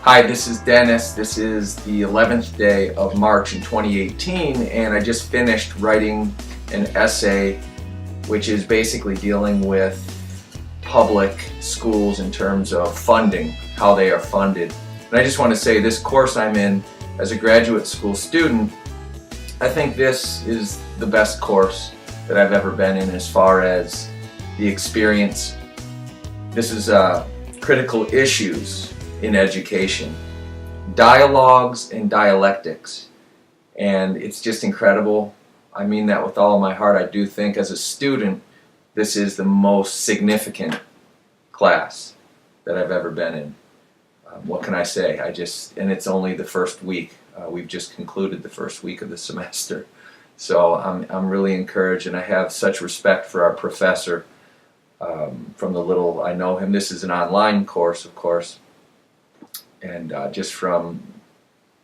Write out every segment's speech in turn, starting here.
Hi, this is Dennis. This is the 11th day of March in 2018, and I just finished writing an essay which is basically dealing with public schools in terms of funding, how they are funded. And I just want to say this course I'm in as a graduate school student, I think this is the best course that I've ever been in as far as the experience. This is critical issues in education, dialogues and dialectics, and it's just incredible. I mean that with all of my heart. I do think as a student this is the most significant class that I've ever been in. What can I say? And it's only the first week. We've just concluded the first week of the semester, so I'm really encouraged, and I have such respect for our professor. From the little I know him, this is an online course, of course. And just from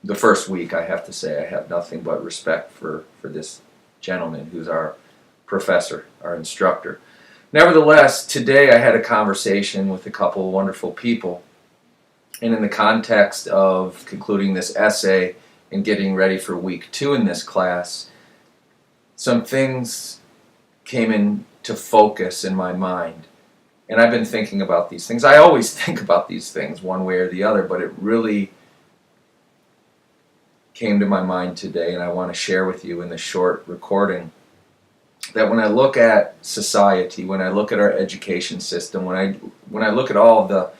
the first week, I have to say I have nothing but respect for this gentleman who's our professor, our instructor. Nevertheless, today I had a conversation with a couple of wonderful people, and in the context of concluding this essay and getting ready for week 2 in this class, some things came into focus in my mind. And I've been thinking about these things. I always think about these things one way or the other, but it really came to my mind today, and I want to share with you in this short recording that when I look at society, when I look at our education system, when I look at all of the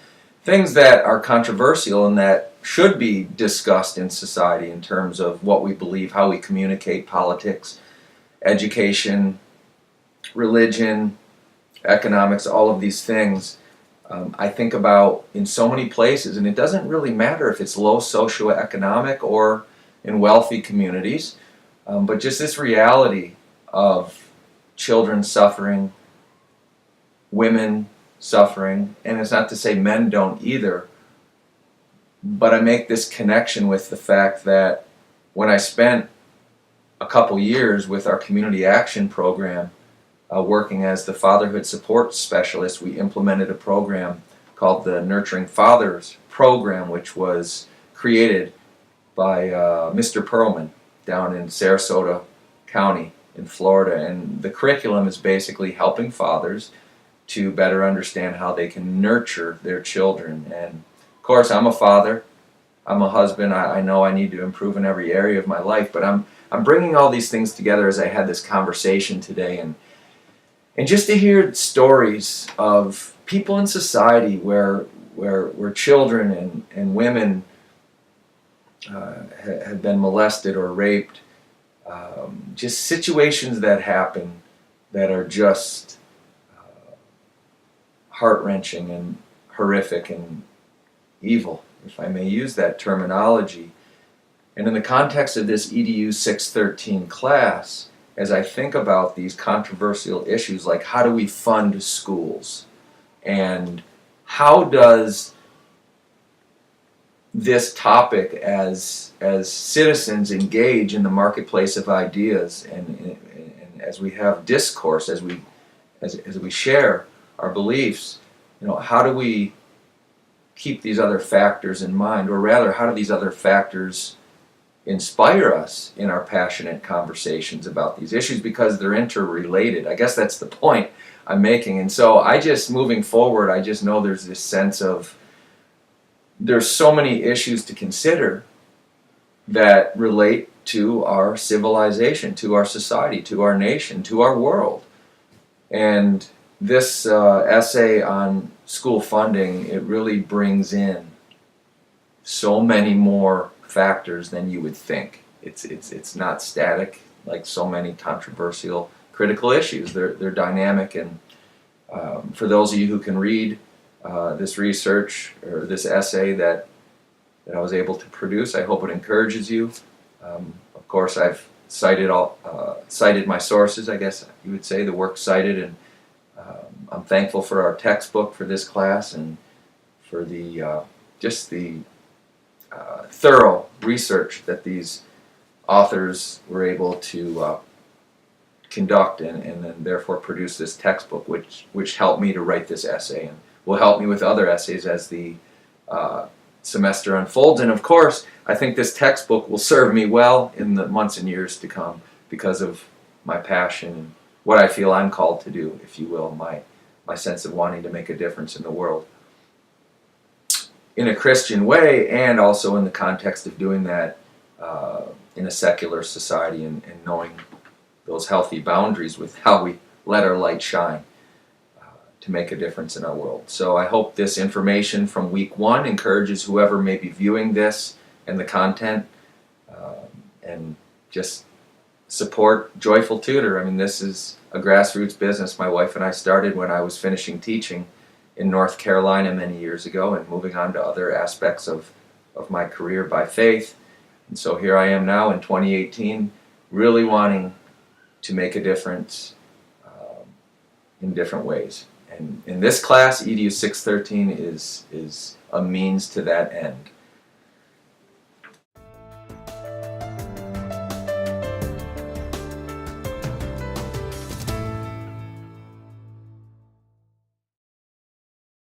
things that are controversial and that should be discussed in society in terms of what we believe, how we communicate, politics, education, religion, economics, all of these things, I think about in so many places, and it doesn't really matter if it's low socioeconomic or in wealthy communities, but just this reality of children suffering, women suffering, and it's not to say men don't either, but I make this connection with the fact that when I spent a couple years with our community action program, working as the fatherhood support specialist, we implemented a program called the Nurturing Fathers program, which was created by Mr. Perlman down in Sarasota County in Florida. And the curriculum is basically helping fathers to better understand how they can nurture their children. And of course, I'm a father, I'm a husband, I know I need to improve in every area of my life, but I'm bringing all these things together as I had this conversation today, and just to hear stories of people in society where children and women have been molested or raped, just situations that happen that are just heart-wrenching and horrific and evil, if I may use that terminology. And in the context of this EDU 613 class, as I think about these controversial issues like how do we fund schools, and how does this topic as citizens engage in the marketplace of ideas, and as we have discourse, as we share our beliefs, how do we keep these other factors in mind, or rather, how do these other factors inspire us in our passionate conversations about these issues, because they're interrelated. I guess that's the point I'm making. And so moving forward, I just know there's this sense of there's so many issues to consider that relate to our civilization, to our society, to our nation, to our world. And this essay on school funding, it really brings in so many more factors than you would think. It's not static like so many controversial critical issues. They're dynamic, and for those of you who can read this research or this essay that I was able to produce, I hope it encourages you. Of course, I've cited my sources, I guess you would say, the work cited, and I'm thankful for our textbook for this class and for the thorough research that these authors were able to conduct and then therefore produce this textbook, which helped me to write this essay and will help me with other essays as the semester unfolds. And of course, I think this textbook will serve me well in the months and years to come because of my passion and what I feel I'm called to do, if you will, my sense of wanting to make a difference in the world in a Christian way, and also in the context of doing that in a secular society, and knowing those healthy boundaries with how we let our light shine to make a difference in our world. So I hope this information from week 1 encourages whoever may be viewing this and the content, and just support Joyful Tutor. I mean, this is a grassroots business my wife and I started when I was finishing teaching in North Carolina many years ago and moving on to other aspects of my career by faith. And so here I am now in 2018, really wanting to make a difference in different ways. And in this class, EDU 613 is a means to that end.